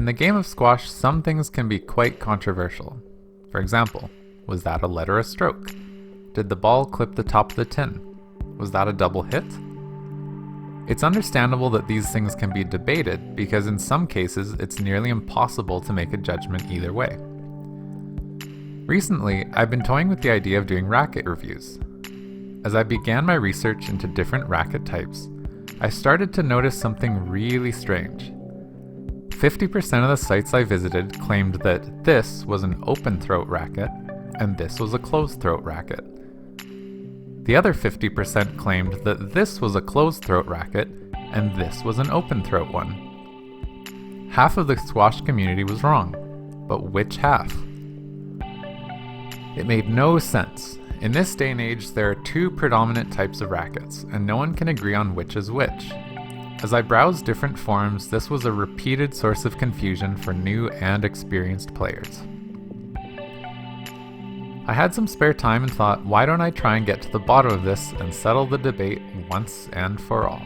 In the game of squash, some things can be quite controversial. For example, was that a let or a stroke? Did the ball clip the top of the tin? Was that a double hit? It's understandable that these things can be debated because in some cases it's nearly impossible to make a judgment either way. Recently, I've been toying with the idea of doing racket reviews. As I began my research into different racket types, I started to notice something really strange. 50% of the sites I visited claimed that this was an open throat racket and this was a closed throat racket. The other 50% claimed that this was a closed throat racket and this was an open throat one. Half of the squash community was wrong, but which half? It made no sense. In this day and age, there are two predominant types of rackets, and no one can agree on which is which. As I browsed different forums, this was a repeated source of confusion for new and experienced players. I had some spare time and thought, why don't I try and get to the bottom of this and settle the debate once and for all?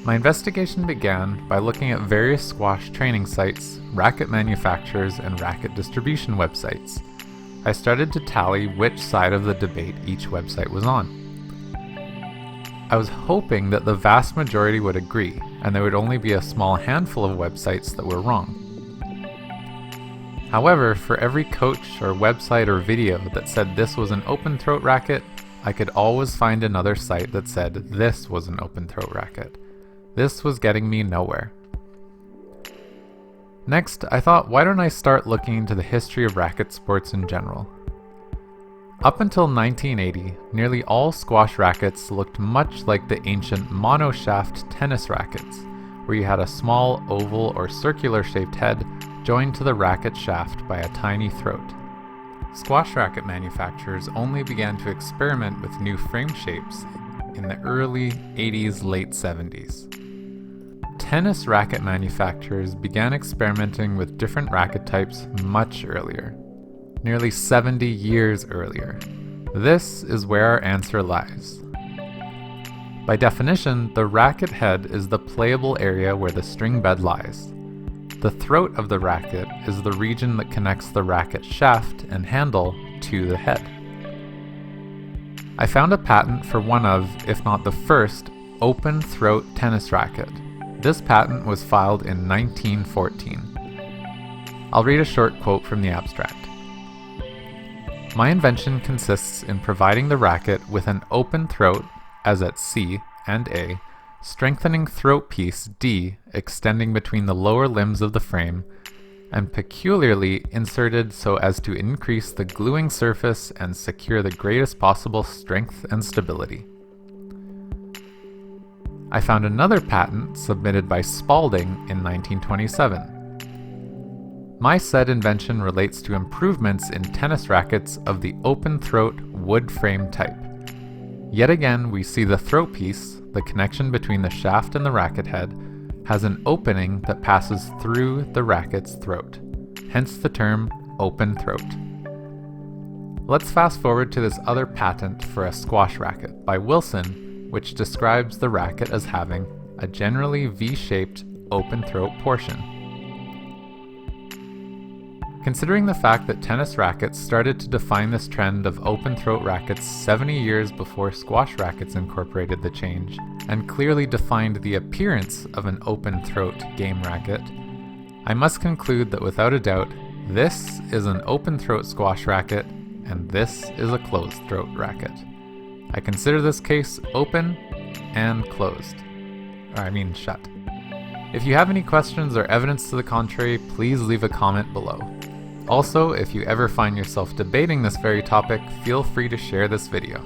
My investigation began by looking at various squash training sites, racket manufacturers, and racket distribution websites. I started to tally which side of the debate each website was on. I was hoping that the vast majority would agree, and there would only be a small handful of websites that were wrong. However, for every coach or website or video that said this was an open throat racket, I could always find another site that said this was an open throat racket. This was getting me nowhere. Next, I thought, why don't I start looking into the history of racket sports in general? Up until 1980, nearly all squash rackets looked much like the ancient monoshaft tennis rackets, where you had a small oval or circular shaped head joined to the racket shaft by a tiny throat. Squash racket manufacturers only began to experiment with new frame shapes in the early 80s, late 70s. Tennis racket manufacturers began experimenting with different racket types much earlier, nearly 70 years earlier. This is where our answer lies. By definition, the racket head is the playable area where the string bed lies. The throat of the racket is the region that connects the racket shaft and handle to the head. I found a patent for one of, if not the first, open throat tennis racket. This patent was filed in 1914. I'll read a short quote from the abstract. My invention consists in providing the racket with an open throat, as at C and A, strengthening throat piece D extending between the lower limbs of the frame, and peculiarly inserted so as to increase the gluing surface and secure the greatest possible strength and stability. I found another patent submitted by Spalding in 1927. My said invention relates to improvements in tennis rackets of the open throat wood frame type. Yet again, we see the throat piece, the connection between the shaft and the racket head, has an opening that passes through the racket's throat, hence the term open throat. Let's fast forward to this other patent for a squash racket by Wilson, which describes the racket as having a generally V-shaped open throat portion. Considering the fact that tennis rackets started to define this trend of open throat rackets 70 years before squash rackets incorporated the change, and clearly defined the appearance of an open throat game racket, I must conclude that without a doubt, this is an open throat squash racket, and this is a closed throat racket. I consider this case open and closed. Shut. If you have any questions or evidence to the contrary, please leave a comment below. Also, if you ever find yourself debating this very topic, feel free to share this video.